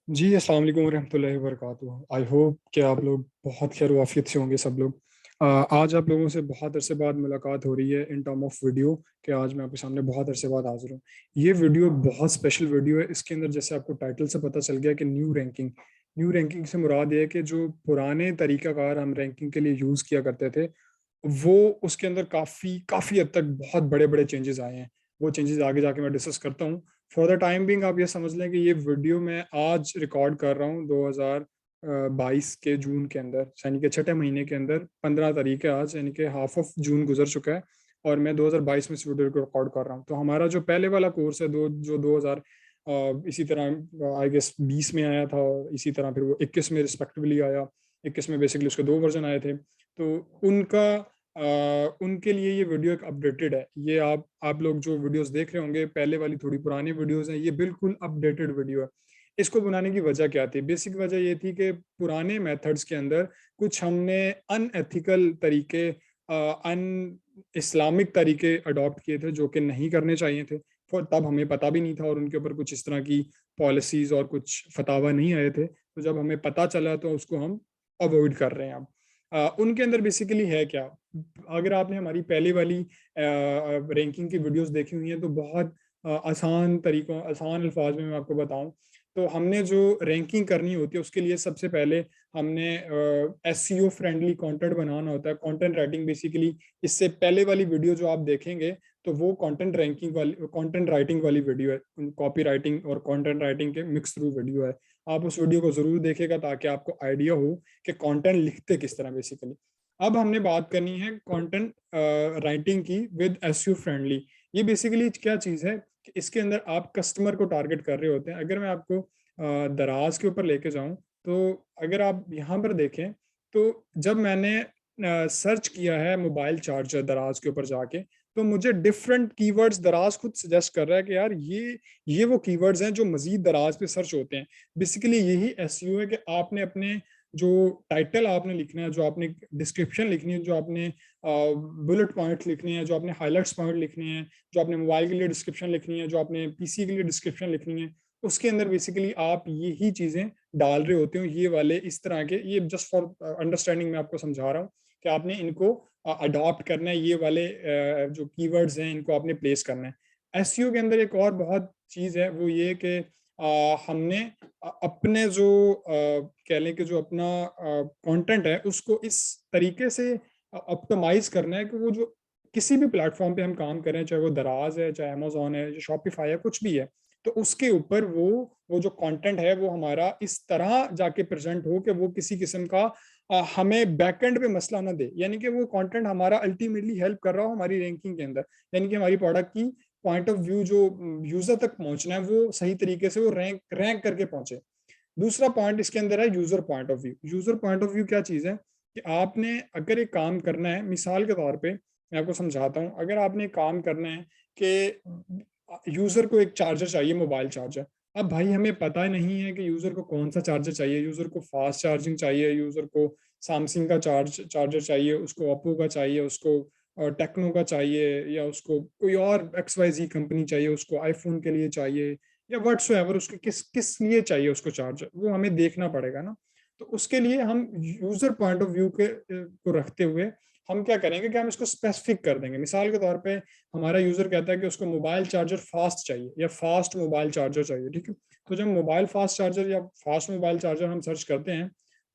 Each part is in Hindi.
जी, अस्सलाम वालेकुम रहमतुल्लाहि व बरकातुहू। आई होप कि आप लोग बहुत खैर वाफियत से होंगे सब लोग। आज आप लोगों से बहुत अरसे बाद मुलाकात हो रही है इन टर्म ऑफ वीडियो कि आज मैं आपके सामने बहुत अरसे बाद हाज़िर हूँ। ये वीडियो बहुत स्पेशल वीडियो है। इसके अंदर जैसे आपको टाइटल से पता चल गया कि न्यू रैंकिंग से मुराद ये है कि जो पुराने तरीक़ाकार हम रैंकिंग के लिए यूज़ किया करते थे, वो उसके अंदर काफ़ी काफ़ी हद तक बहुत बड़े-बड़े चेंजेज़ आए हैं। वो चेंजेज़ आगे जाके मैं डिस्कस करता हूँ। फॉर द टाइम बीइंग आप ये समझ लें कि ये वीडियो मैं आज रिकॉर्ड कर रहा हूँ 2022 के जून के अंदर, यानी कि छठे महीने के अंदर 15 तारीख है आज, यानी कि हाफ ऑफ जून गुजर चुका है और मैं 2022 में इस वीडियो को रिकॉर्ड कर रहा हूँ। तो हमारा जो पहले वाला कोर्स है जो 2000 इसी तरह आई गेस 20 में आया था और इसी तरह फिर वो 21 में रिस्पेक्टिवली आया। 21 में बेसिकली उसके 2 वर्ज़न आए थे। तो उनका उनके लिए ये वीडियो एक अपडेटेड है। ये आप लोग जो वीडियोस देख रहे होंगे, पहले वाली थोड़ी पुरानी वीडियोस हैं, ये बिल्कुल अपडेटेड वीडियो है। इसको बनाने की वजह क्या थी? बेसिक वजह ये थी कि पुराने मेथड्स के अंदर कुछ हमने अनएथिकल तरीके अन इस्लामिक तरीके अडॉप्ट किए थे जो कि नहीं करने चाहिए थे। तब हमें पता भी नहीं था और उनके ऊपर कुछ इस तरह की पॉलिसीज़ और कुछ फतावा नहीं आए थे। तो जब हमें पता चला तो उसको हम अवॉइड कर रहे हैं अब। उनके अंदर बेसिकली है क्या? अगर आपने हमारी पहले वाली रैंकिंग की वीडियोस देखी हुई हैं तो बहुत आसान अल्फाज में मैं आपको बताऊं तो हमने जो रैंकिंग करनी होती है उसके लिए सबसे पहले हमने एसईओ फ्रेंडली कंटेंट बनाना होता है। कंटेंट राइटिंग बेसिकली इससे पहले वाली वीडियो जो आप देखेंगे तो वो कंटेंट राइटिंग वाली वीडियो है। कॉपी राइटिंग और कंटेंट राइटिंग के मिक्स थ्रू वीडियो है। आप उस वीडियो को जरूर देखेगा ताकि आपको आइडिया हो कि कंटेंट लिखते किस तरह बेसिकली। अब हमने बात करनी है कंटेंट राइटिंग की विद एसईओ फ्रेंडली। ये बेसिकली क्या चीज़ है कि इसके अंदर आप कस्टमर को टारगेट कर रहे होते हैं। अगर मैं आपको दराज के ऊपर लेके जाऊं तो अगर आप यहाँ पर देखें तो जब मैंने सर्च किया है मोबाइल चार्जर दराज के ऊपर जाके तो मुझे डिफरेंट कीवर्ड्स दराज खुद सजेस्ट कर रहा है कि यार ये वो कीवर्ड्स हैं जो मजीद दराज पे सर्च होते हैं। बेसिकली यही एसईओ है कि आपने अपने जो टाइटल आपने लिखना है, जो आपने डिस्क्रिप्शन लिखनी है, जो आपने बुलेट पॉइंट लिखने हैं, जो आपने हाइलाइट्स पॉइंट लिखने हैं, जो आपने मोबाइल के लिए डिस्क्रिप्शन लिखनी है, जो आपने पीसी के लिए डिस्क्रिप्शन लिखनी है, उसके अंदर बेसिकली आप यही चीज़ें डाल रहे होते हो। ये वाले इस तरह के, ये जस्ट फॉर अंडरस्टैंडिंग में आपको समझा रहा हूँ कि आपने इनको अडॉप्ट करना है। ये वाले जो कीवर्ड्स हैं इनको आपने प्लेस करना है। एसईओ के अंदर एक और बहुत चीज़ है, वो ये कि हमने अपने जो कह लें कि जो अपना कंटेंट है उसको इस तरीके से ऑप्टिमाइज करना है कि वो जो किसी भी प्लेटफॉर्म पे हम काम कर रहे हैं, चाहे वो दराज है, चाहे अमेजोन है, शॉपिफाई है, कुछ भी है, तो उसके ऊपर वो जो कंटेंट है वो हमारा इस तरह जाके प्रेजेंट हो कि वो किसी किस्म का हमें बैकएंड पे मसला ना दे। यानी कि वो कंटेंट हमारा अल्टीमेटली हेल्प कर रहा हो हमारी रैंकिंग के अंदर, यानी कि हमारी प्रोडक्ट की पॉइंट ऑफ व्यू जो यूजर तक पहुंचना है वो सही तरीके से वो रैंक रैंक करके पहुंचे। दूसरा पॉइंट इसके अंदर है user point of view. User point of view क्या चीज़ है कि आपने अगर एक काम करना है, मिसाल के तौर पे मैं आपको समझाता हूँ, अगर आपने एक काम करना है कि यूजर को एक चार्जर चाहिए, मोबाइल चार्जर। अब भाई हमें पता नहीं है कि यूजर को कौन सा चार्जर चाहिए। यूजर को फास्ट चार्जिंग चाहिए, यूजर को सैमसंग का चार्जर चाहिए, उसको ओप्पो का चाहिए, उसको टेक्नो का चाहिए, या उसको कोई और XYZ कंपनी चाहिए, उसको आईफोन के लिए चाहिए, या व्हाट्सएवर उसको किस किस लिए चाहिए उसको चार्जर, वो हमें देखना पड़ेगा ना। तो उसके लिए हम यूजर पॉइंट ऑफ व्यू के को रखते हुए हम क्या करेंगे कि हम इसको स्पेसिफिक कर देंगे। मिसाल के तौर पे हमारा यूजर कहता है कि उसको मोबाइल चार्जर फास्ट चाहिए या फास्ट मोबाइल चार्जर चाहिए, ठीक है। तो जब मोबाइल फास्ट चार्जर या फास्ट मोबाइल चार्जर हम सर्च करते हैं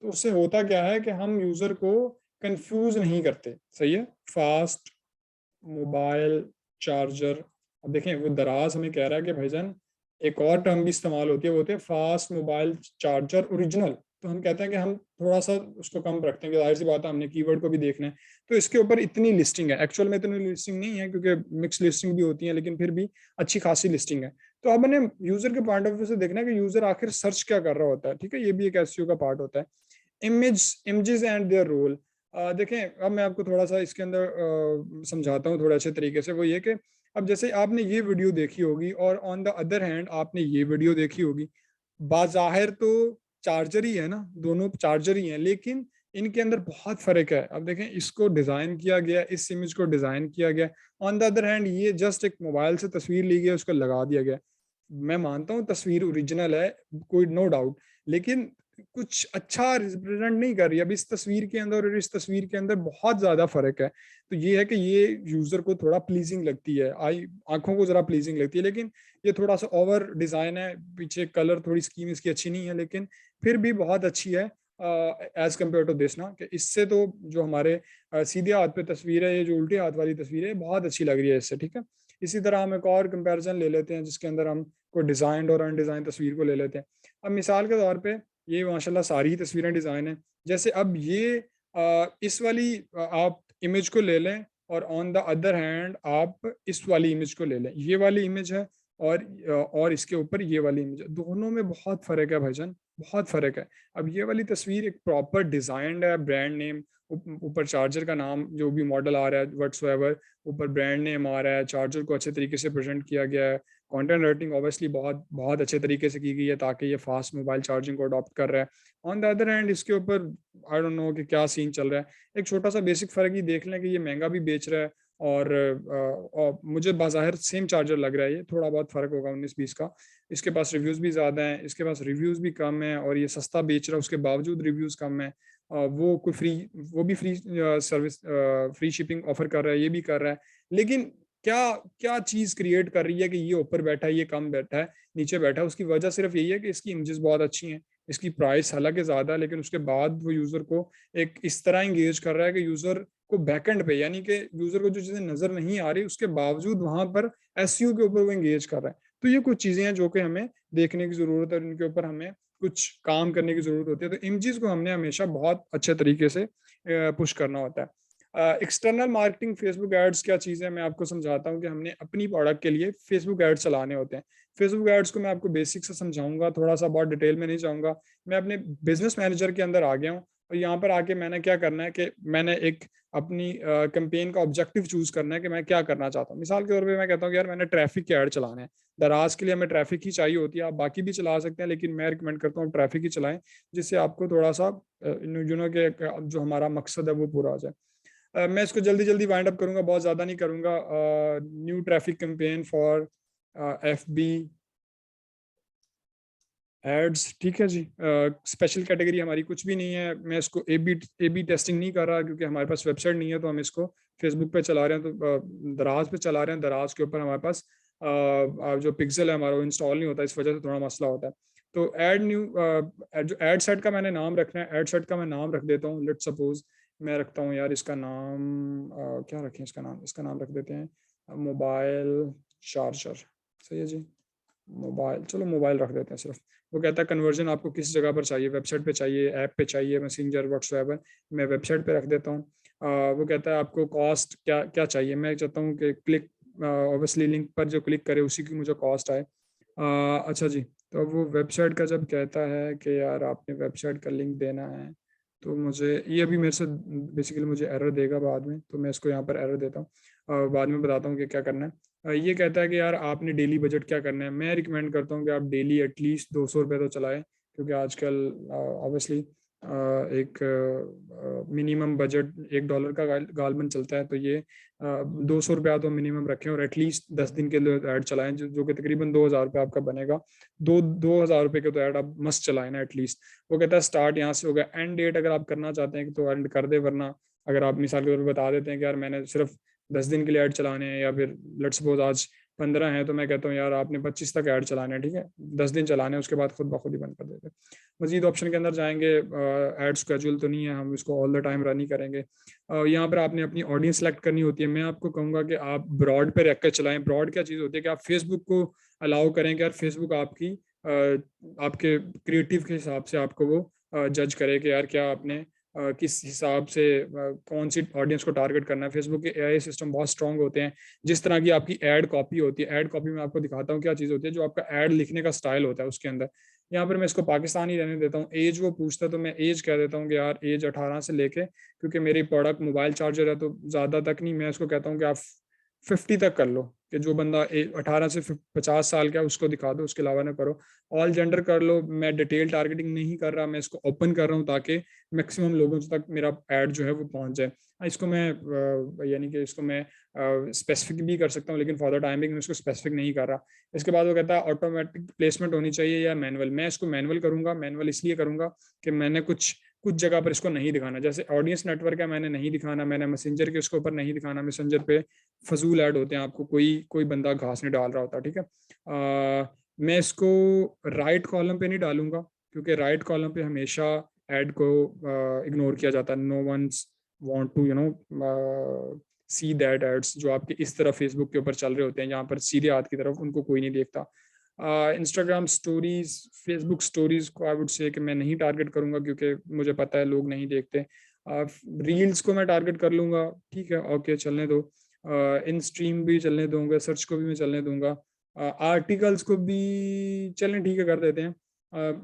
तो उससे होता क्या है कि हम यूजर को कंफ्यूज नहीं करते। सही है, फास्ट मोबाइल चार्जर। अब देखें वो दराज हमें कह रहा है कि भाईजान एक और टर्म भी इस्तेमाल होती है, वो होती है फास्ट मोबाइल चार्जर ओरिजिनल। तो हम कहते हैं कि हम थोड़ा सा उसको कम रखते हैं कि जाहिर सी बात है हमने कीवर्ड को भी देखना है। तो इसके ऊपर इतनी लिस्टिंग है, एक्चुअल में इतनी लिस्टिंग नहीं है क्योंकि मिक्स लिस्टिंग भी होती है, लेकिन फिर भी अच्छी खासी लिस्टिंग है। तो अब मैंने यूजर के पॉइंट ऑफ व्यू से देखना है कि यूजर आखिर सर्च क्या कर रहा होता है, ठीक है। ये भी एक एसईओ का पार्ट होता है। Images and their role. देखें अब मैं आपको थोड़ा सा इसके अंदर समझाता हूँ थोड़े अच्छे तरीके से। वो ये कि अब जैसे आपने ये वीडियो देखी होगी और ऑन द अदर हैंड आपने ये वीडियो देखी होगी, बाज़ाहिर तो चार्जर ही है ना, दोनों चार्जर ही हैं, लेकिन इनके अंदर बहुत फ़र्क है। अब देखें इसको डिज़ाइन किया गया, इस इमेज को डिज़ाइन किया गया, ऑन द अदर हैंड ये जस्ट एक मोबाइल से तस्वीर ली गई, उसको लगा दिया गया। मैं मानता हूँ तस्वीर ओरिजिनल है, कोई नो डाउट, लेकिन कुछ अच्छा रिप्रेजेंट नहीं कर रही। अब इस तस्वीर के अंदर और इस तस्वीर के अंदर बहुत ज्यादा फर्क है। तो ये है कि ये यूजर को थोड़ा प्लीजिंग लगती है, आई आंखों को जरा प्लीजिंग लगती है, लेकिन ये थोड़ा सा ओवर डिजाइन है, पीछे कलर थोड़ी स्कीम इसकी अच्छी नहीं है, लेकिन फिर भी बहुत अच्छी है एज कम्पेयर टू दिस ना, कि इससे तो जो हमारे सीधे हाथ पे तस्वीर है, ये जो उल्टे हाथ वाली तस्वीर है बहुत अच्छी लग रही है इससे। ठीक है, इसी तरह हम एक और कंपैरिजन ले लेते हैं जिसके अंदर हम कोई डिजाइंड और अनडिजाइन तस्वीर को ले लेते हैं। अब मिसाल के तौर पे ये माशाल्लाह सारी ही तस्वीरें डिजाइन है। जैसे अब ये इस वाली आप इमेज को ले लें, और ऑन द अदर हैंड आप इस वाली इमेज को ले लें, ये वाली इमेज है और इसके ऊपर ये वाली इमेज है, दोनों में बहुत फर्क है भाईजान, बहुत फर्क है। अब ये वाली तस्वीर एक प्रॉपर डिजाइंड है, ब्रांड नेम, ऊपर चार्जर का नाम जो भी मॉडल आ रहा है व्हाट्सएवर, ऊपर ब्रांड नेम आ रहा है, चार्जर को अच्छे तरीके से प्रेजेंट किया गया है, कंटेंट राइटिंग ऑब्वियसली बहुत बहुत अच्छे तरीके से की गई है ताकि ये फास्ट मोबाइल चार्जिंग को अडॉप्ट कर रहा है। ऑन द अदर हैंड इसके ऊपर आई डोंट नो कि क्या सीन चल रहा है। एक छोटा सा बेसिक फर्क ही देख लें कि ये महंगा भी बेच रहा है, और मुझे बाज़ाहिर सेम चार्जर लग रहा है, ये थोड़ा बहुत फ़र्क होगा 19-20 का। इसके पास रिव्यूज़ भी ज़्यादा हैं, इसके पास रिव्यूज़ भी कम हैं, और ये सस्ता बेच रहा है उसके बावजूद रिव्यूज़ कम हैं। वो कोई फ्री, वो भी free service, free shipping offer कर रहा है, ये भी कर रहा है। लेकिन क्या क्या चीज़ क्रिएट कर रही है कि ये ऊपर बैठा है, ये कम बैठा है, नीचे बैठा है? उसकी वजह सिर्फ यही है कि इसकी इमेजेस बहुत अच्छी हैं, इसकी प्राइस हालाँकि ज़्यादा है, लेकिन उसके बाद वो यूज़र को एक इस तरह एंगेज कर रहा है कि यूज़र को बैकएंड पे, यानी कि यूज़र को जो चीज़ें नज़र नहीं आ रही, उसके बावजूद वहाँ पर एसईओ के ऊपर वो एंगेज कर रहा है। तो ये कुछ चीज़ें हैं जो कि हमें देखने की ज़रूरत है और इनके ऊपर हमें कुछ काम करने की ज़रूरत होती है। तो इमेजेस को हमने हमेशा बहुत अच्छे तरीके से पुश करना होता है। एक्सटर्नल मार्केटिंग फेसबुक एड्स क्या चीज़ है, मैं आपको समझाता हूँ कि हमने अपनी प्रोडक्ट के लिए फेसबुक एड्स चलाने होते हैं। फेसबुक एड्स को मैं आपको बेसिक से समझाऊंगा, थोड़ा सा बहुत डिटेल में नहीं जाऊंगा। मैं अपने बिजनेस मैनेजर के अंदर आ गया हूँ, और यहाँ पर आके मैंने क्या करना है कि मैंने एक अपनी कैंपेन का ऑब्जेक्टिव चूज करना है कि मैं क्या करना चाहता हूँ। मिसाल के तौर पे मैं कहता हूँ कि यार मैंने ट्रैफिक के ऐड चलाने हैं, दराज के लिए हमें ट्रैफिक ही चाहिए होती है, आप बाकी भी चला सकते हैं, लेकिन मैं रिकमेंड करता हूँ ट्रैफिक ही चलाएं, जिससे आपको थोड़ा सा के जो हमारा मकसद है वो पूरा हो जाए। मैं इसको जल्दी जल्दी वाइंड अप करूंगा, बहुत ज़्यादा नहीं करूंगा। New traffic campaign for FB ads, ठीक है जी। स्पेशल कैटेगरी हमारी कुछ भी नहीं है, मैं इसको ए बी टेस्टिंग नहीं कर रहा क्योंकि हमारे पास वेबसाइट नहीं है, तो हम इसको फेसबुक पे चला रहे हैं, तो दराज पे चला रहे हैं, दराज के ऊपर हमारे पास जो पिक्सल है हमारा वो इंस्टॉल नहीं होता, इस वजह से थोड़ा मसला होता है। तो एड न्यू जो एड सेट का मैंने नाम रखना है, एड सेट का मैं नाम रख देता हूँ। लेट सपोज मैं रखता हूँ यार इसका नाम क्या रखें, इसका नाम रख देते हैं मोबाइल चार्जर। सही है जी, मोबाइल, चलो मोबाइल रख देते हैं सिर्फ। वो कहता है कन्वर्जन आपको किस जगह पर चाहिए, वेबसाइट पे चाहिए, ऐप पे चाहिए, मैसेंजर व्हाट्सएप, मैं वेबसाइट पे रख देता हूँ। वो कहता है आपको कॉस्ट क्या क्या चाहिए, मैं चाहता हूँ कि क्लिक ऑब्वियसली लिंक पर जो क्लिक करे उसी की मुझे कॉस्ट आए। अच्छा जी, तो अब वो वेबसाइट का जब कहता है कि यार आपने वेबसाइट का लिंक देना है, तो मुझे ये अभी मेरे से बेसिकली मुझे एरर देगा बाद में, तो मैं इसको यहाँ पर एरर देता हूँ, बाद में बताता हूँ कि क्या करना है। ये कहता है कि यार आपने डेली बजट क्या करना है, मैं रिकमेंड करता हूँ कि आप डेली एटलीस्ट 200 रुपये तो चलाएं, क्योंकि आजकल ऑब्वियसली एक मिनिमम बजट $1 का गालबन चलता है, तो ये 200 रुपया तो मिनिमम रखें, और एटलीस्ट 10 दिन के लिए ऐड चलाएं, जो कि तकरीबन 2,000 रुपये आपका बनेगा। 2,000 रुपये के तो ऐड आप मस्त चलाएं ना एटलीस्ट। वो कहता है स्टार्ट यहाँ से होगा, एंड डेट अगर आप करना चाहते हैं तो एंड कर दे, वरना अगर आप मिसाल के तौर पर बता देते हैं कि यार मैंने सिर्फ 10 दिन के लिए ऐड चलाने हैं, या फिर लेट्स सपोज आज 15 है, तो मैं कहता हूँ यार आपने 25 तक ऐड चलाने हैं, ठीक है, 10 दिन चलाने हैं, उसके बाद खुद ब खुद ही बंद कर देते हैं। मजीद ऑप्शन के अंदर जाएंगे, ऐड स्केड्यूल तो नहीं है, हम इसको ऑल द टाइम रन ही करेंगे। यहाँ पर आपने अपनी ऑडियंस सेलेक्ट करनी होती है। मैं आपको कहूँगा कि आप ब्रॉड पे रख कर चलाएं। ब्रॉड क्या चीज़ होती है कि आप फेसबुक को अलाउ करें कि यार फेसबुक आपकी आपके क्रिएटिव के हिसाब से आपको वो जज करे कि यार क्या आपने किस हिसाब से कौन सी ऑडियंस को टारगेट करना है। फेसबुक के एआई सिस्टम बहुत स्ट्रांग होते हैं। जिस तरह की आपकी एड कॉपी होती है, एड कॉपी में आपको दिखाता हूँ क्या चीज़ होती है, जो आपका एड लिखने का स्टाइल होता है उसके अंदर। यहाँ पर मैं इसको पाकिस्तानी रहने देता हूँ। एज वो पूछता है तो मैं एज कह देता हूँ कि यार एज 18 से लेके, क्योंकि मेरी प्रोडक्ट मोबाइल चार्जर है तो ज़्यादा तक नहीं, मैं इसको कहता हूँ कि आप 50 तक कर लो, कि जो बंदा 18 से 50 साल का है उसको दिखा दो, उसके अलावा ना करो। ऑल जेंडर कर लो। मैं डिटेल टारगेटिंग नहीं कर रहा, मैं इसको ओपन कर रहा हूँ ताकि मैक्सिमम लोगों तक मेरा ऐड जो है वो पहुंच जाए। इसको मैं यानी कि इसको मैं स्पेसिफिक भी कर सकता हूँ, लेकिन फॉर द टाइमिंग मैं इसको स्पेसिफिक नहीं कर रहा। इसके बाद वो कहता है ऑटोमेटिक प्लेसमेंट होनी चाहिए या मैनुअल। मैं इसको मैनुअल करूंगा। मैनुअल इसलिए करूंगा कि मैंने कुछ कुछ जगह पर इसको नहीं दिखाना, जैसे ऑडियंस नेटवर्क है मैंने नहीं दिखाना, मैंने मैसेंजर के उसके ऊपर नहीं दिखाना। मैसेंजर पे फजूल ऐड होते हैं, आपको कोई कोई बंदा घास नहीं डाल रहा होता, ठीक है। मैं इसको राइट कॉलम पे नहीं डालूंगा, क्योंकि राइट कॉलम पे हमेशा ऐड को इग्नोर किया जाता है। No once want to see that ads जो आपके इस तरफ फेसबुक के ऊपर चल रहे होते हैं, यहाँ पर सीधे हाथ की तरफ, उनको कोई नहीं देखता। इंस्टाग्राम स्टोरीज, फेसबुक स्टोरीज को आई वुड से कि मैं नहीं टारगेट करूंगा, क्योंकि मुझे पता है लोग नहीं देखते। रील्स को मैं टारगेट कर लूंगा, ठीक है, ओके चलने दो। इन स्ट्रीम भी चलने दूंगा, सर्च को भी मैं चलने दूंगा, आर्टिकल्स को भी चलें, ठीक है, कर देते हैं।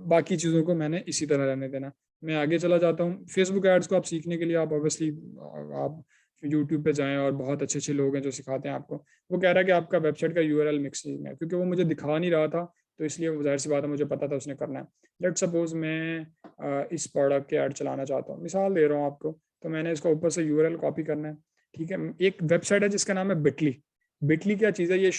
बाकी चीज़ों को मैंने इसी तरह रहने देना। मैं आगे चला जाता हूँ। फेसबुक एड्स को आप सीखने के लिए आप ऑब्वियसली आप यूट्यूब पे जाएं, और बहुत अच्छे अच्छे लोग हैं जो सिखाते हैं आपको। वो कह रहा है कि आपका वेबसाइट का यूआरएल मिक्सिंग है, क्योंकि वो मुझे दिखा नहीं रहा था, तो इसलिए वो जाहिर सी बात है, मुझे पता था उसने करना है। लेट सपोज मैं इस प्रोडक्ट के ऐड चलाना चाहता हूँ, मिसाल दे रहा हूँ आपको, तो मैंने इसका ऊपर से यूआरएल कॉपी करना है, ठीक है। एक वेबसाइट है जिसका नाम है बिटली। बिटली क्या चीज़ है, ये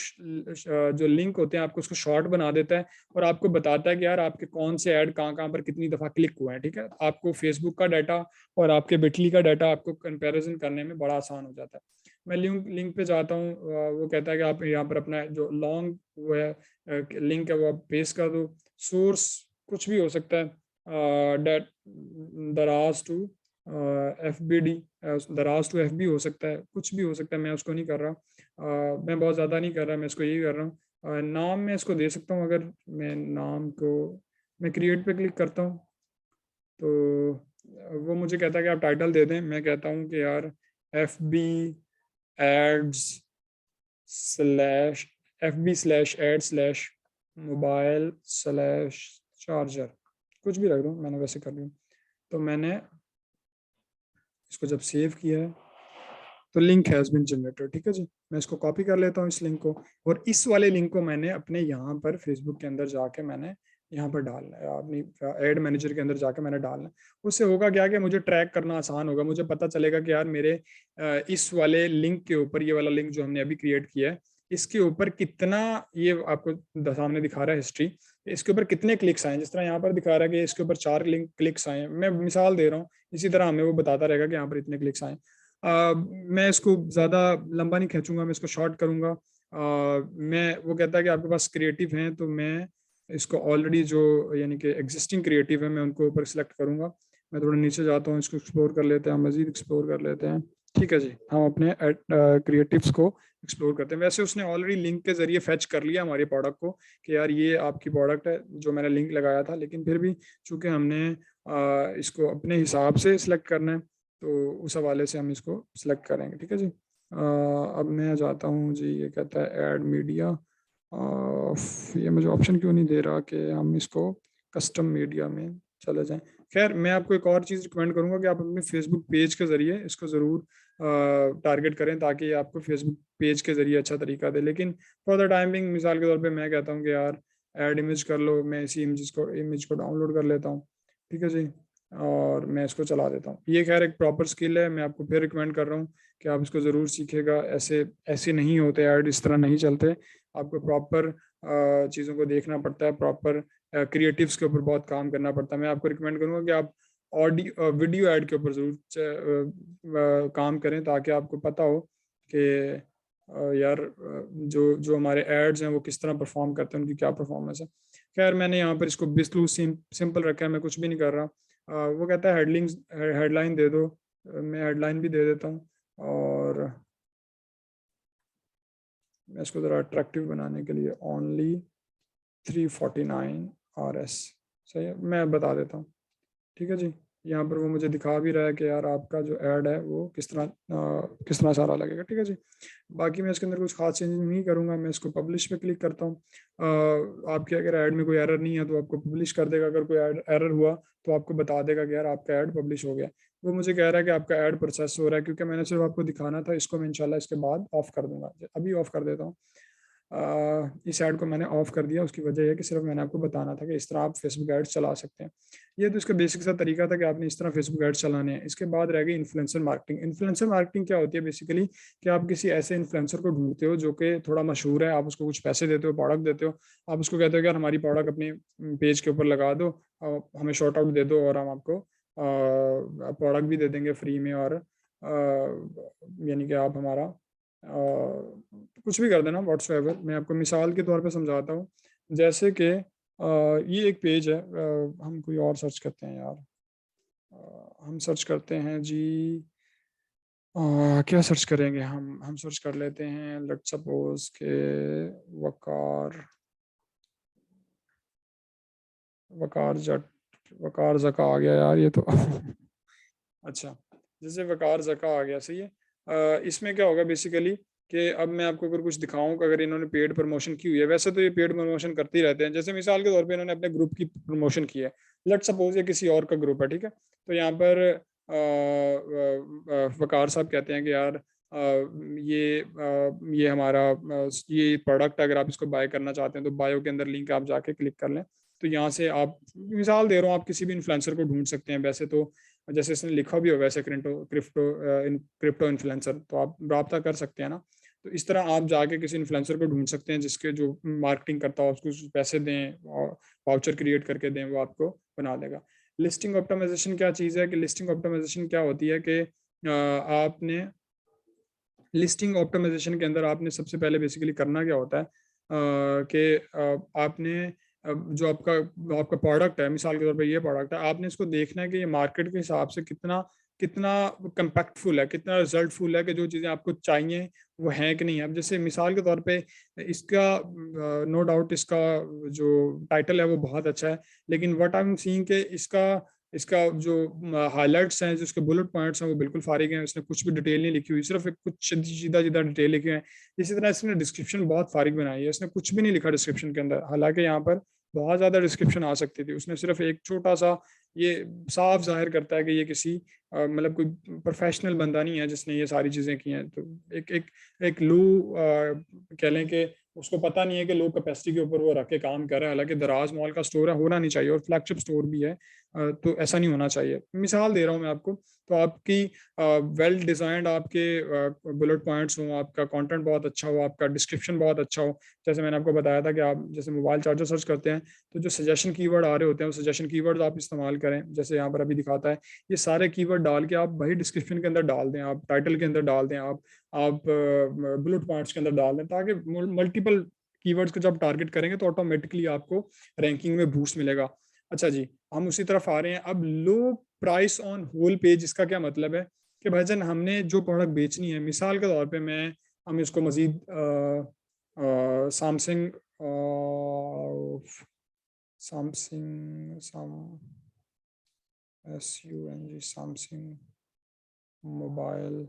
जो लिंक होते हैं आपको उसको शॉर्ट बना देता है, और आपको बताता है कि यार आपके कौन से ऐड कहाँ कहाँ पर कितनी दफ़ा क्लिक हुए हैं, ठीक है। आपको फेसबुक का डाटा और आपके बिटली का डाटा आपको कंपैरिजन करने में बड़ा आसान हो जाता है। मैं लिंक लिंक पे जाता हूँ, वो कहता है कि आप यहाँ पर अपना जो लॉन्ग वो है लिंक है वो आप पेस्ट कर दो। सोर्स कुछ भी हो सकता है, डेट दराज टू एफ बी डी, दराज टू एफ बी हो सकता है, कुछ भी हो सकता है, मैं उसको नहीं कर रहा। मैं बहुत ज़्यादा नहीं कर रहा, मैं इसको यही कर रहा हूँ। नाम मैं इसको दे सकता हूँ, अगर मैं नाम को मैं क्रिएट पे क्लिक करता हूँ तो वो मुझे कहता है कि आप टाइटल दे दें। मैं कहता हूँ कि यार एफ बी एड्स स्लैश FB/ad/मोबाइल/चार्जर, कुछ भी रख दूँ, मैंने वैसे कर लिया। तो मैंने इसको जब सेव किया है तो लिंक हैज़ बीन जनरेटेड, ठीक है जी। मैं इसको कॉपी कर लेता हूँ इस लिंक को, और इस वाले लिंक को मैंने अपने यहाँ पर फेसबुक के अंदर जाके मैंने यहाँ पर डालना है, अपनी एड मैनेजर के अंदर जाके मैंने डालना है। उससे होगा क्या कि मुझे ट्रैक करना आसान होगा, मुझे पता चलेगा कि यार मेरे इस वाले लिंक के ऊपर, ये वाला लिंक जो हमने अभी क्रिएट किया है, इसके ऊपर कितना, ये आपको सामने दिखा रहा है हिस्ट्री, इसके ऊपर कितने क्लिक्स आए। जिस तरह यहाँ पर दिखा रहा है कि इसके ऊपर 4 लिंक क्लिक्स आए हैं, मैं मिसाल दे रहा हूँ, इसी तरह हमें वो बताता रहेगा कि यहाँ पर इतने क्लिक्स आए। मैं इसको ज़्यादा लंबा नहीं खींचूंगा, मैं इसको शॉर्ट करूंगा। मैं वो कहता है कि आपके पास क्रिएटिव हैं, तो मैं इसको ऑलरेडी जो यानी कि एग्जिस्टिंग क्रिएटिव है मैं उनको ऊपर सेलेक्ट करूंगा। मैं थोड़ा नीचे जाता हूँ, इसको एक्सप्लोर कर लेते हैं, मजीद एक्सप्लोर कर लेते हैं, ठीक है जी। हम अपने क्रिएटिव्स को एक्सप्लोर करते हैं। वैसे उसने ऑलरेडी लिंक के जरिए फेच कर लिया हमारे प्रोडक्ट को कि यार ये आपकी प्रोडक्ट है, जो मैंने लिंक लगाया था, लेकिन फिर भी चूंकि हमने इसको अपने हिसाब से सिलेक्ट करना है, तो उस हवाले से हम इसको सिलेक्ट करेंगे, ठीक है जी। अब मैं जाता हूँ जी, ये कहता है ऐड मीडिया, ये मुझे ऑप्शन क्यों नहीं दे रहा कि हम इसको कस्टम मीडिया में चले जाएं। खैर, मैं आपको एक और चीज़ रिकमेंड करूंगा कि आप अपने फेसबुक पेज के ज़रिए इसको ज़रूर टारगेट करें, ताकि आपको फेसबुक पेज के ज़रिए अच्छा तरीका दे। लेकिन फॉर द टाइमिंग मिसाल के तौर पे मैं कहता हूँ कि यार ऐड इमेज कर लो, मैं इसी इमेज को डाउनलोड कर लेता हूँ, ठीक है जी, और मैं इसको चला देता हूँ। ये खैर एक प्रॉपर स्किल है, मैं आपको फिर रिकमेंड कर रहा हूँ कि आप इसको ज़रूर सीखेगा। ऐसे ऐसे नहीं होते ऐड, इस तरह नहीं चलते। आपको प्रॉपर चीज़ों को देखना पड़ता है, प्रॉपर क्रिएटिव्स के ऊपर बहुत काम करना पड़ता है। मैं आपको रिकमेंड करूँगा कि आप ऑडियो वीडियो ऐड के ऊपर ज़रूर काम करें, ताकि आपको पता हो कि यार जो जो हमारे एड्स हैं वो किस तरह परफॉर्म करते हैं, उनकी क्या परफॉर्मेंस है। खैर, मैंने यहाँ पर इसको बिल्कुल सिंपल रखा है, मैं कुछ भी नहीं कर रहा। वो कहता है हेडलाइन दे दो, मैं हेडलाइन भी दे देता हूँ, और मैं इसको ज़रा अट्रैक्टिव बनाने के लिए ओनली 349 RS, सही है, मैं बता देता हूँ, ठीक है जी। यहाँ पर वो मुझे दिखा भी रहा है कि यार आपका जो ऐड है वो किस तरह सारा लगेगा, ठीक है जी। बाकी मैं इसके अंदर कुछ खास चेंज नहीं करूँगा। मैं इसको पब्लिश पे क्लिक करता हूँ। आपके अगर ऐड में कोई एरर नहीं है तो आपको पब्लिश कर देगा, अगर कोई एरर हुआ तो आपको बता देगा कि यार आपका ऐड पब्लिश हो गया। वो मुझे कह रहा है कि आपका ऐड प्रोसेस हो रहा है, क्योंकि मैंने सिर्फ आपको दिखाना था। इसको मैं इंशाल्लाह इसके बाद ऑफ कर दूंगा, अभी ऑफ कर देता हूँ। इस ऐड को मैंने ऑफ कर दिया, उसकी वजह है कि सिर्फ मैंने आपको बताना था कि इस तरह आप फेसबुक एड्स चला सकते हैं। ये तो इसका बेसिक सा तरीका था कि आपने इस तरह फेसबुक एड्स चलाने हैं। इसके बाद रह गई इन्फ्लुएंसर मार्केटिंग। इन्फ्लुएंसर मार्केटिंग क्या होती है बेसिकली, कि आप किसी ऐसे इन्फ्लुएंसर को ढूंढते हो जो कि थोड़ा मशहूर है, आप उसको कुछ पैसे देते हो, प्रोडक्ट देते हो, आप उसको कहते हो कि यार हमारी प्रोडक्ट अपने पेज के ऊपर लगा दो, हमें शॉर्ट आउट दे दो और हम आपको प्रोडक्ट भी दे देंगे फ्री में, और यानी कि आप हमारा कुछ भी कर देना व्हाट्सएवर। मैं आपको मिसाल के तौर पे समझाता हूँ। जैसे कि ये एक पेज है, हम कोई और सर्च करते हैं यार। हम सर्च करते हैं जी, क्या सर्च करेंगे हम सर्च कर लेते हैं, लेट्स सपोज के वकार वकार जट वकार जका आ गया यार ये तो अच्छा, जैसे वकार जका आ गया, सही है। इसमें क्या होगा बेसिकली कि अब मैं आपको अगर कुछ दिखाऊं कि अगर इन्होंने पेड प्रमोशन की हुई है, वैसे तो ये पेड प्रमोशन करते ही रहते हैं। जैसे मिसाल के तौर पे इन्होंने अपने ग्रुप की प्रमोशन की है, लेट सपोज ये किसी और का ग्रुप है, ठीक है। तो यहाँ पर वकार साहब कहते हैं कि यार ये हमारा ये प्रोडक्ट, अगर आप इसको बाय करना चाहते हैं तो बायो के अंदर लिंक आप जाके क्लिक कर लें। तो यहाँ से आप, मिसाल दे रहा हूँ, आप किसी भी इन्फ्लुएंसर को ढूंढ सकते हैं। वैसे तो जैसे इसने लिखा भी हो वैसे क्रिप्टो इन्फ्लुएंसर, तो आप रब्ता कर सकते हैं ना। तो इस तरह आप जाके किसी इन्फ्लुएंसर को ढूंढ सकते हैं जिसके जो मार्केटिंग करता हो, उसको पैसे दें और वाउचर क्रिएट करके दें, वो आपको बना देगा। लिस्टिंग ऑप्टिमाइजेशन क्या चीज़ है कि लिस्टिंग ऑप्टिमाइजेशन क्या होती है कि आपने लिस्टिंग ऑप्टिमाइजेशन के अंदर आपने सबसे पहले बेसिकली करना क्या होता है कि आपने जो आपका प्रोडक्ट है, मिसाल के तौर पे ये प्रोडक्ट है, आपने इसको देखना है कि ये मार्केट के हिसाब से कितना कितना कंपैक्टफुल है, कितना रिजल्टफुल है, कि जो चीज़ें आपको चाहिए वो हैं कि नहीं। अब जैसे मिसाल के तौर पे इसका नो डाउट इसका जो टाइटल है वो बहुत अच्छा है, लेकिन व्हाट आई एम सीइंग कि इसका इसका जो हाइलाइट्स हैं, जो इसके बुलेट पॉइंट्स हैं, वो बिल्कुल फारिग हैं। इसने कुछ भी डिटेल नहीं लिखी हुई, सिर्फ एक कुछ सीधा सीधा डिटेल लिखे हैं। इसी तरह इसने डिस्क्रिप्शन बहुत फारिग बनाई है, इसने कुछ भी नहीं लिखा डिस्क्रिप्शन के अंदर, हालांकि यहाँ पर बहुत ज़्यादा डिस्क्रिप्शन आ सकती थी। उसने सिर्फ एक छोटा सा, ये साफ जाहिर करता है कि ये किसी मतलब कोई प्रोफेशनल बंदा नहीं है जिसने ये सारी चीज़ें की हैं। तो एक एक एक लो कह लें कि उसको पता नहीं है कि लो कैपेसिटी के ऊपर वो रख के काम कर रहा है। हालांकि दराज मॉल का स्टोर है, होना नहीं चाहिए, और फ्लैगशिप स्टोर भी है, तो ऐसा नहीं होना चाहिए। मिसाल दे रहा हूँ मैं आपको। तो आपकी वेल डिजाइंड आपके बुलेट पॉइंट्स हों, आपका कंटेंट बहुत अच्छा हो, आपका डिस्क्रिप्शन बहुत अच्छा हो। जैसे मैंने आपको बताया था कि आप जैसे मोबाइल चार्जर सर्च करते हैं तो जो सजेशन कीवर्ड आ रहे होते हैं, वो सजेशन कीवर्ड आप इस्तेमाल करें। जैसे यहाँ पर अभी दिखाता है, ये सारे कीवर्ड डाल के आप वही डिस्क्रिप्शन के अंदर डाल दें, आप टाइटल के अंदर डाल दें, आप बुलेट पॉइंट्स के अंदर डाल दें, ताकि मल्टीपल कीवर्ड्स को जब टारगेट करेंगे तो ऑटोमेटिकली आपको रैंकिंग में बूस्ट मिलेगा। अच्छा जी, हम उसी तरफ आ रहे हैं। अब low price on whole page, इसका क्या मतलब है कि भाईजान हमने जो प्रोडक्ट बेचनी है, मिसाल के तौर पे हम इसको मजीद Samsung Samsung SUNG Samsung mobile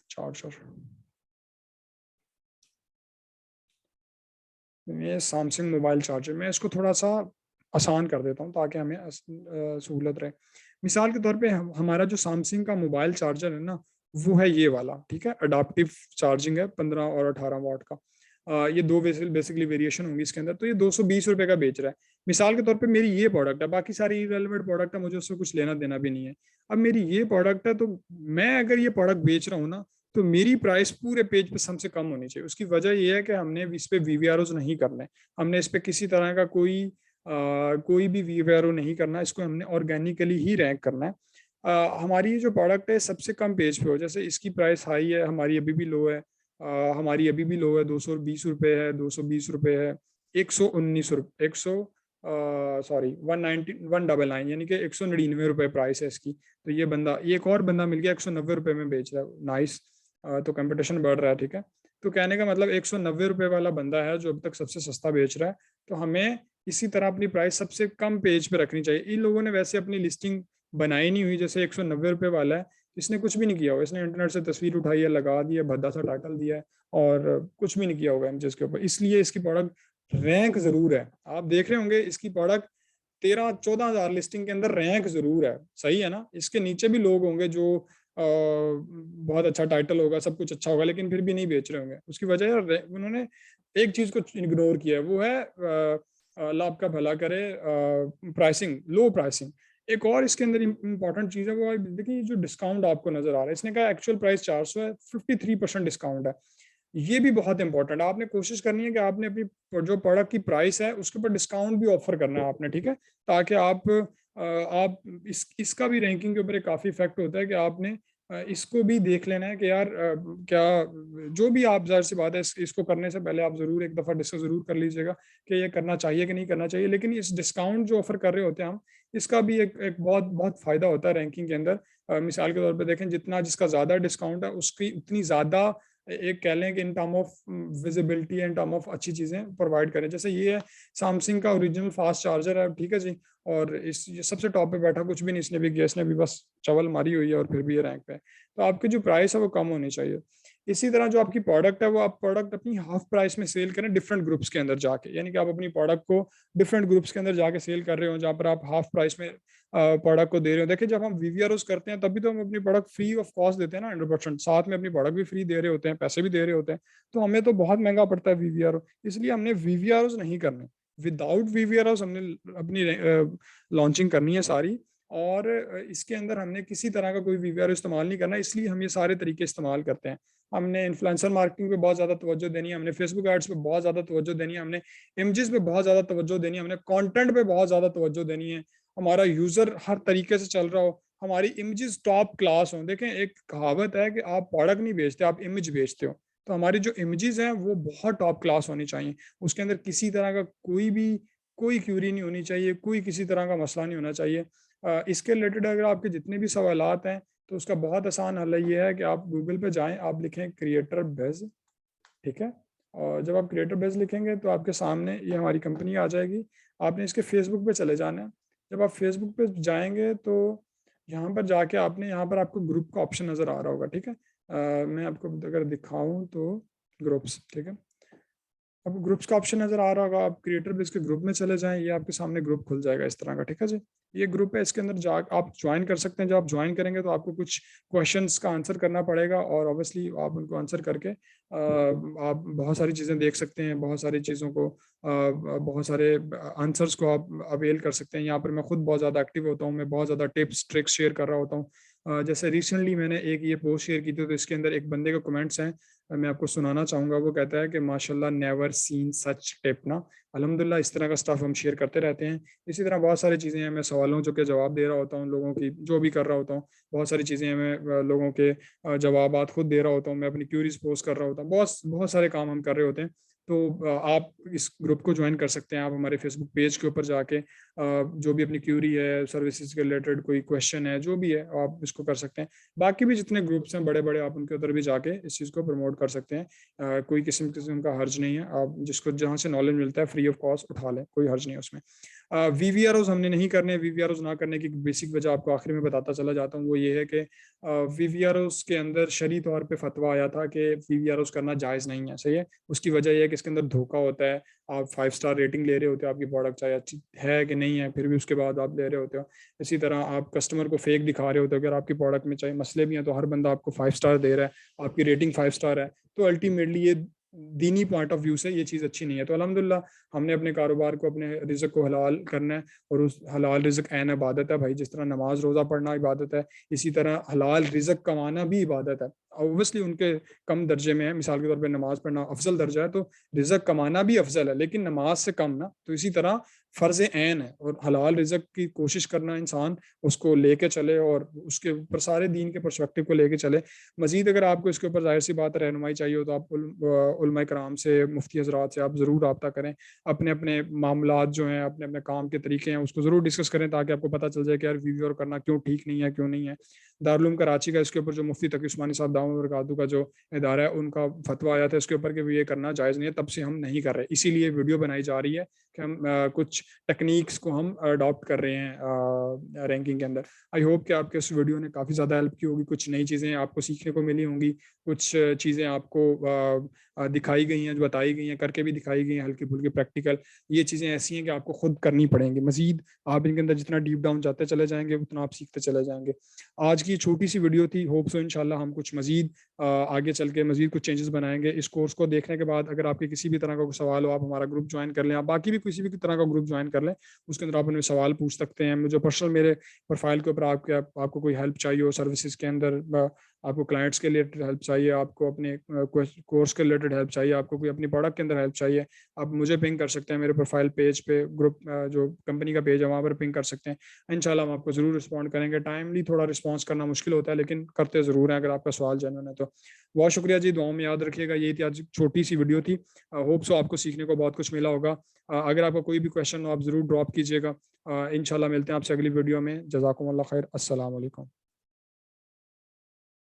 charger, ये सैमसंग मोबाइल चार्जर, मैं इसको थोड़ा सा आसान कर देता हूँ ताकि हमें सहूलत रहे। मिसाल के तौर पे हमारा जो सैमसंग का मोबाइल चार्जर है ना, वो है ये वाला, ठीक है। अडाप्टिव चार्जिंग है 15 और 18 वाट का। ये दो बेसिकली वेरिएशन होंगी इसके अंदर। तो ये 220 रुपए का बेच रहा है। मिसाल के तौर पे मेरी ये प्रोडक्ट है, बाकी सारी इरेलेवेंट प्रोडक्ट है, मुझे उससे कुछ लेना देना भी नहीं है। अब मेरी ये प्रोडक्ट है, तो मैं अगर ये प्रोडक्ट बेच रहा हूँ ना, तो मेरी प्राइस पूरे पेज पे सबसे कम होनी चाहिए। उसकी वजह यह है कि हमने इस पे वीवीआरओ नहीं करने, हमने इस पे किसी तरह का कोई भी वीवीआरओ नहीं करना, इसको हमने ऑर्गेनिकली ही रैंक करना है। हमारी ये जो प्रोडक्ट है सबसे कम पेज पे हो, जैसे इसकी प्राइस हाई है, हमारी अभी भी लो है। हमारी अभी भी लो है, 220 रुपये है, 220 रुपये है, 119 रुपये, 199 यानी कि 199 रुपये प्राइस है इसकी। तो ये बंदा, ये एक और बंदा मिल गया 190 रुपये में बेच रहा है, नाइस। तो कंपटीशन बढ़ रहा है, ठीक है। तो कहने का मतलब 190 रुपये वाला बंदा है जो अब तक सबसे सस्ता बेच रहा है। तो हमें इसी तरह अपनी प्राइस सबसे कम पेज पे रखनी चाहिए। इन लोगों ने वैसे अपनी लिस्टिंग बनाई नहीं हुई, जैसे 190 रुपये वाला है, इसने कुछ भी नहीं किया होगा, इसने इंटरनेट से तस्वीर उठाई है, लगा दी है, भद्दा सा टाइटल दिया है, और कुछ भी नहीं किया होगा इमेजेस के ऊपर, इसलिए इसकी प्रोडक्ट रैंक जरूर है। आप देख रहे होंगे इसकी प्रोडक्ट 13-14 हज़ार लिस्टिंग के अंदर रैंक जरूर है, सही है ना। इसके नीचे भी लोग होंगे जो बहुत अच्छा टाइटल होगा, सब कुछ अच्छा होगा, लेकिन फिर भी नहीं बेच रहे होंगे। उसकी वजह है उन्होंने एक चीज को इग्नोर किया है, वो है अल्लाह आपका भला करे, प्राइसिंग, लो प्राइसिंग। एक और इसके अंदर इंपॉर्टेंट चीज है, वो है देखिए जो डिस्काउंट आपको नजर आ रहा है, इसने कहा एक्चुअल प्राइस 400 है, 53% डिस्काउंट है। ये भी बहुत इंपॉर्टेंट है। आपने कोशिश करनी है कि आपने अपनी जो प्रोडक्ट की प्राइस है उसके ऊपर डिस्काउंट भी ऑफर करना है आपने, ठीक है, ताकि आप इसका भी रैंकिंग के ऊपर एक काफी इफेक्ट होता है कि आपने इसको भी देख लेना है कि यार क्या जो भी आप, जाहिर सी बात है, इसको करने से पहले आप जरूर एक दफा डिस्कस जरूर कर लीजिएगा कि ये करना चाहिए कि नहीं करना चाहिए। लेकिन इस डिस्काउंट जो ऑफर कर रहे होते हैं हम, इसका भी एक बहुत बहुत फायदा होता है रैंकिंग के अंदर। मिसाल के तौर पर देखें, जितना जिसका ज्यादा डिस्काउंट है उसकी उतनी ज्यादा, एक कह लें कि in term of visibility, in term of अच्छी चीजें प्रोवाइड करें। जैसे ये है सैमसंग का ओरिजिनल फास्ट चार्जर है, ठीक है जी, और ये सबसे टॉप पे बैठा, कुछ भी नहीं इसने भी किया, इसने भी बस चवल मारी हुई है और फिर भी ये रैंक पे है। तो आपकी जो प्राइस है वो कम होनी चाहिए। इसी तरह जो आपकी प्रोडक्ट है वो आप प्रोडक्ट अपनी हाफ प्राइस में सेल करें डिफरेंट ग्रुप्स के अंदर जाके, यानी कि आप अपनी प्रोडक्ट को डिफरेंट ग्रुप्स के अंदर जाके सेल कर रहे हो, जहाँ पर आप हाफ प्राइस में प्रोडक्ट को दे रहे हो। देखिए जब हम वीवीआरओस करते हैं तभी तो हम अपनी प्रोडक्ट फ्री ऑफ कॉस्ट देते हैं ना, 100%, साथ में अपनी प्रोडक्ट भी फ्री दे रहे होते हैं, पैसे भी दे रहे होते हैं, तो हमें तो बहुत महंगा पड़ता है वीवीआरओ। इसलिए हमने वीवीआरओस नहीं करने, विदाउट वीवीआरओस हमने अपनी लॉन्चिंग करनी है सारी, और इसके अंदर हमने किसी तरह का कोई वीवीआर इस्तेमाल नहीं करना, इसलिए हम ये सारे तरीके इस्तेमाल करते हैं। हमने इन्फ्लुएंसर मार्केटिंग पे बहुत ज़्यादा तवज्जो देनी है, हमने फेसबुक एड्स पे बहुत ज़्यादा तवज्जो देनी है, हमने इमेजेस पे बहुत ज़्यादा तवज्जो देनी है, हमने कंटेंट पे बहुत ज़्यादा तवज्जो देनी है। हमारा यूज़र हर तरीके से चल रहा हो, हमारी इमेजेस टॉप क्लास हो। देखें एक कहावत है कि आप प्रोडक्ट नहीं बेचते, आप इमेज बेचते हो, तो हमारी जो इमेजेस हैं वो बहुत टॉप क्लास होनी चाहिए। उसके अंदर किसी तरह का कोई क्यूरी नहीं होनी चाहिए, कोई किसी तरह का मसला नहीं होना चाहिए। इसके रिलेटेड अगर आपके जितने भी सवालात हैं, तो उसका बहुत आसान हल ये है कि आप गूगल पे जाएं, आप लिखें क्रिएटर बेज, ठीक है, और जब आप क्रिएटर बेज लिखेंगे तो आपके सामने ये हमारी कंपनी आ जाएगी। आपने इसके फेसबुक पे चले जाना है। जब आप फेसबुक पे जाएंगे तो यहाँ पर जाके आपने, यहाँ पर आपको ग्रुप का ऑप्शन नज़र आ रहा होगा, ठीक है। मैं आपको अगर दिखाऊं तो ग्रुप्स, ठीक है, अब ग्रुप्स का ऑप्शन नजर आ रहा होगा, आप क्रिएटर बेस के ग्रुप में चले जाएं, ये आपके सामने ग्रुप खुल जाएगा इस तरह का, ठीक है जी। ये ग्रुप है, इसके अंदर जा आप ज्वाइन कर सकते हैं। जब आप ज्वाइन करेंगे तो आपको कुछ क्वेश्चंस का आंसर करना पड़ेगा, और ऑब्वियसली आप उनको आंसर करके आप बहुत सारी चीज़ें देख सकते हैं, बहुत सारी चीज़ों को, बहुत सारे आंसर्स को आप अवेल कर सकते हैं। यहाँ पर मैं खुद बहुत ज़्यादा एक्टिव होता हूँ, मैं बहुत ज़्यादा टिप्स ट्रिक्स शेयर कर रहा होता हूँ। जैसे रिसेंटली मैंने एक ये पोस्ट शेयर की थी, तो इसके अंदर एक बंदे के कमेंट्स हैं, मैं आपको सुनाना चाहूँगा। वो कहता है कि माशाल्लाह नेवर सीन सच टिप ना। अल्हम्दुलिल्लाह इस तरह का स्टफ हम शेयर करते रहते हैं। इसी तरह बहुत सारी चीज़ें हैं, मैं सवालों जो के जवाब दे रहा होता हूँ, लोगों की जो भी कर रहा होता हूँ। बहुत सारी चीज़ें हैं, मैं लोगों के जवाबात खुद दे रहा होता हूँ, मैं अपनी क्यूरीज पोस्ट कर रहा होता हूँ, बहुत बहुत सारे काम हम कर रहे होते हैं। तो आप इस ग्रुप को ज्वाइन कर सकते हैं। आप हमारे फेसबुक पेज के ऊपर जाके जो भी अपनी क्यूरी है, सर्विसेज के रिलेटेड कोई क्वेश्चन है, जो भी है, आप इसको कर सकते हैं। बाकी भी जितने ग्रुप्स हैं बड़े बड़े, आप उनके उधर भी जाके इस चीज़ को प्रमोट कर सकते हैं। कोई किस्म का हर्ज नहीं है, आप जिसको जहाँ से नॉलेज मिलता है फ्री ऑफ कॉस्ट उठा लें, कोई हर्ज नहीं है उसमें। वीवीआरओज हमने नहीं करने। वीवीआरओज ना करने की बेसिक वजह आपको आखिरी में बताता चला जाता हूँ, वो ये है कि वीवीआरओज के अंदर शरई तौर पे फतवा आया था कि वीवीआरओज करना जायज़ नहीं है, सही है। उसकी वजह यह है कि इसके अंदर धोखा होता है। आप 5 स्टार रेटिंग ले रहे होते हो, आपकी प्रोडक्ट चाहे अच्छी है कि नहीं है, फिर भी उसके बाद आप ले रहे होते हो। इसी तरह आप कस्टमर को फेक दिखा रहे होते हो। अगर आपकी प्रोडक्ट में चाहे मसले भी हैं तो हर बंदा आपको 5 स्टार दे रहा है, आपकी रेटिंग 5 स्टार है, तो अल्टीमेटली ये दीनी पॉइंट ऑफ व्यू से ये चीज़ अच्छी नहीं है। तो अल्हम्दुलिल्लाह हमने अपने कारोबार को, अपने रिज़्क को हलाल करना है, और उस हलाल रिज़्क ऐन इबादत है भाई। जिस तरह नमाज रोज़ा पढ़ना इबादत है, इसी तरह हलाल रिज़्क कमाना भी इबादत है। ऑब्वियसली उनके कम दर्जे में है, मिसाल के तौर पे नमाज पढ़ना अफजल दर्जा है, तो रिज़्क कमाना भी अफजल है, लेकिन नमाज से कम ना। तो इसी तरह फ़र्ज़ ऐन है, और हलाल रिज़्क की कोशिश करना इंसान उसको लेके चले, और उसके ऊपर सारे दीन के पर्सपेक्टिव को लेके चले। मज़ीद अगर आपको इसके ऊपर ज़ाहिर सी बात है रहनुमाई चाहिए हो, तो आप उलमा कराम से, मुफ्ती हज़रात से आप ज़रूर रब्ता करें। अपने अपने मामलात जो हैं, अपने अपने काम के तरीके हैं, उसको ज़रूर डिस्कस करें, ताकि आपको पता चल जाए कि यार वीवीआर करना क्यों ठीक नहीं है, क्यों नहीं है। दारुल उलूम कराची का इसके ऊपर जो मुफ्ती तकी उस्मानी साहब दामद व बरकातहू का जो इदारा है उनका फतवा आया था इसके ऊपर कि ये करना जायज़ नहीं है, तब से हम नहीं कर रहे। इसीलिए वीडियो बनाई जा रही है कि हम कुछ टेक्नीक्स को हम अडॉप्ट कर रहे हैं रैंकिंग के अंदर। आई होप कि आपके इस वीडियो ने काफ़ी ज़्यादा हेल्प की होगी, कुछ नई चीज़ें आपको सीखने को मिली होंगी, कुछ चीज़ें आपको दिखाई गई हैं, जो बताई गई हैं, करके भी दिखाई गई हैं हल्की-फुल्की प्रैक्टिकल। ये चीज़ें ऐसी हैं कि आपको खुद करनी पड़ेंगी। मज़ीद आप इनके अंदर जितना डीप डाउन जाते चले जाएँगे, उतना आप सीखते चले जाएँगे। आज की छोटी-सी वीडियो थी, होप सो इंशाल्लाह हम कुछ मज़ीद आगे चल के मज़ीद कुछ चेंजेस बनाएँगे। इस कोर्स को देखने के बाद अगर आपके किसी भी तरह का कोई सवाल हो, आप हमारा ग्रुप जॉइन कर लें, आप बाकी भी किसी भी तरह का ग्रुप जॉइन कर लें, उसके अंदर आप हमें सवाल पूछ सकते हैं। मुझे पर्सनल मेरे प्रोफाइल के ऊपर आपको कोई हेल्प चाहिए हो सर्विसेज़ के अंदर, आपको क्लाइंट्स के रिलेटेड हेल्प चाहिए, आपको अपने कोर्स के रिलेटेड हेल्प चाहिए, आपको कोई अपनी प्रोडक्ट के अंदर हेल्प चाहिए, आप मुझे पिंग कर सकते हैं मेरे प्रोफाइल पेज पे, ग्रुप जो कंपनी का पेज है वहाँ पर पिंग कर सकते हैं। इंशाल्लाह हम आपको ज़रूर रिस्पॉन्ड करेंगे। टाइमली थोड़ा रिस्पॉन्स करना मुश्किल होता है, लेकिन करते ज़रूर हैं अगर आपका सवाल जेन्युइन है तो। बहुत शुक्रिया जी, दुआओं में याद रखिएगा। यही थी आज छोटी-सी वीडियो थी। होप सो आपको सीखने को बहुत कुछ मिला होगा। अगर आपका कोई भी क्वेश्चन हो आप ज़रूर ड्रॉप कीजिएगा। इंशाल्लाह मिलते हैं आपसे अगली वीडियो में। जज़ाकुमुल्लाह खैर। अस्सलाम वालेकुम।